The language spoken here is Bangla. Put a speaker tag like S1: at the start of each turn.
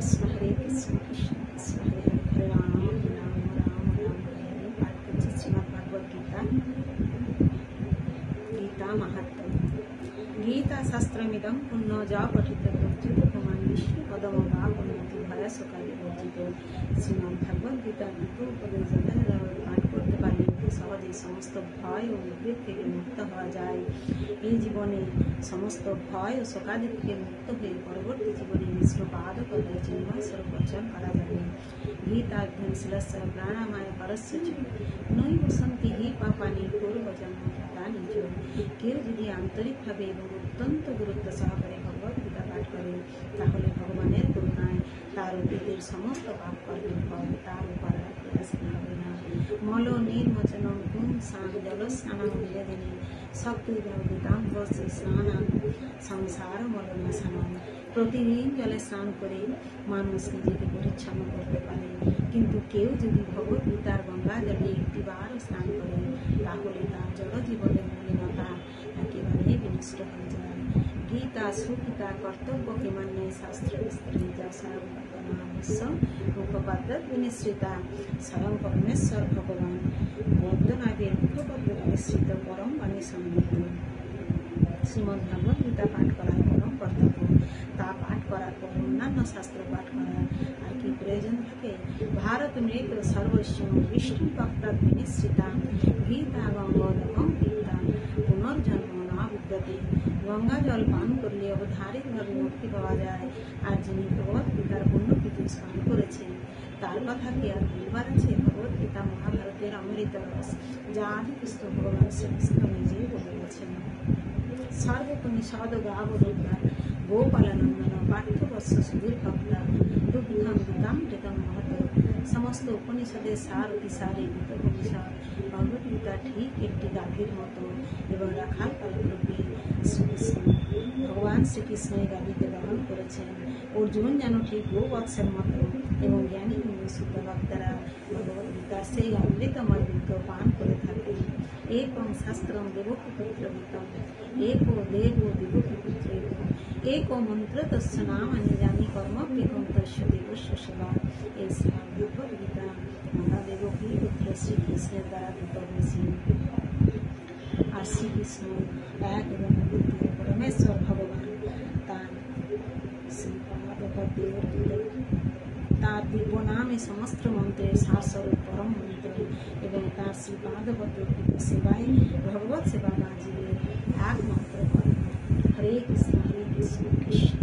S1: কৃষ্ণ কৃষ্ণ কৃষ্ণ হরে হরে, হরে রাম রাম রাম রাম হরে হরে। পাঠ করছি শ্রীমদ্ ভাগবত গীতা। গীতা মাহাত্ম্য। গীতা শাস্ত্রমিদং পুণ্য যা পঠিত বর্জিত ভগবান বিষ্ণু পদম বা উন্নতি ভয়া সকালে বর্জিত। শ্রীমদ্ ভাগবত গীতার দ্বিতীয় উপদেশ পাঠ করতে পারলে সহজে সমস্ত ভয় ও উদ্বেগ থেকে মুক্ত হওয়া যায়। এই জীবনে সমস্ত ভয় ও শোকাদি থেকে মুক্ত হয়ে পরবর্তী জীবনে মিশ্র পাদ পদে চিন্ময় স্বরূপ অর্জন করা যাবে। গীতাধ্যয়ন শিলস্য প্রাণামায় পরস্য চ নৈব সন্তি হি পাপানি পূর্বজন্ম কৃতানি চ। কেউ যদি আন্তরিকভাবে এবং অত্যন্ত গুরুত্ব সহকারে ভগবত গীতা পাঠ করে, তাহলে ভগবানের করুণায় তার অতীতের সমস্ত পাপ কর্মের ফল তার উপর আর প্রকাশিত হবে না। মল নির্মোচনম গুণ স্নান জল স্নানম নিবেদিনী শক্তিদাম্বসে স্নানান সংসার মলনাশনম। প্রতিদিন জলে স্নান করে মানুষ নিজেকে পরিচ্ছন্ন করতে পারে, কিন্তু কেউ যদি ভগবত গীতার গঙ্গা জলে একটিবারও স্নান করে, তাহলে তার জড় জীবনের মলিনতা একেবারে বিনষ্ট হয়ে যায়। গীতা সুগীতা কর্তব্যকে মান্যে শাস্ত্র বিস্তরে যা সার্বভৌমস্য মুখপাদ্যত বিনিশ্রিতা স্বয়ং পরমেশ্বর ভগবান বর্ধনাদের মুখপাদ্যত বিনিশ্রিত পরম বাণী সম্মিলিত। শ্রীমদ্ ভাগবত গীতা পাঠ করার পরম কর্তব্য। তা পাঠ করার পর অন্যান্য শাস্ত্র পাঠ করার আর কি প্রয়োজন থাকে? ভারত মৃত সর্বস্ব বিষ্ণু ভক্তাৎ বিনিশ্রিতা গীতা গঙ্গোদকম গীতা পুনর্জন্ম না বিদ্যতে। গঙ্গা জল পান করলে অবধারিতভাবে মুক্তি পাওয়া যায়, আর যিনি ভগবত গীতার পুণ্যপিতে স্নান করেছেন তার কথা কি আর বলবার আছে? ভগবত গীতা মহাভারতের অমৃত রস, যা আদি কৃষ্ণ ভগবান শ্রীকৃষ্ণ নিজেই বলে গেছেন। সর্বোপনিষদ গাবদুর্গা গোপালানন্দন পাঠ্যবৎস সুধীর ভক্তা দুগ্ধম গীতামৃতম মহৎ। সমস্ত উপনিষদের সার অতিসারে গীতোপনিষদ ভগবত গীতা ঠিক একটি গাভীর মতো এবং রাখাল পালকরূপে শ্রীকৃষ্ণ ভগবান শ্রীকৃষ্ণ এই গাভীকে দহন করেছেন। অর্জুন যেন ঠিক গোবৎসের মতো এবং জ্ঞানী শুদ্ধ ভক্তরা ভগবত গীতার সেই অমৃতময় দুগ্ধ পান করে থাকেন। একং শাস্ত্রম দেবকী পুত্রবিতম एको देवो देवकी पुत्रेको एको मंत्र तस्य नामानि जानि कर्मभ्यकं तस्य देवस्य सेवा। এই শ্রীমদ্ ভাগবত গীতা মাতা দেবকী পুত্র শ্রীকৃষ্ণের দ্বারা দিত হয়েছে। আর শ্রীকৃষ্ণ এক এবং দ্বিতীয় পরমেশ্বর ভগবান তার তার দিব্য নামে সমস্ত মন্ত্রের সারস্বরূপ পরম মন্ত্র এবং তার শ্রীপাদপদ্ম সেবায় ভগবত সেবা বা জীবের একমাত্র কর্ম। হরে কৃষ্ণ কৃষ্ণ কৃষ্ণ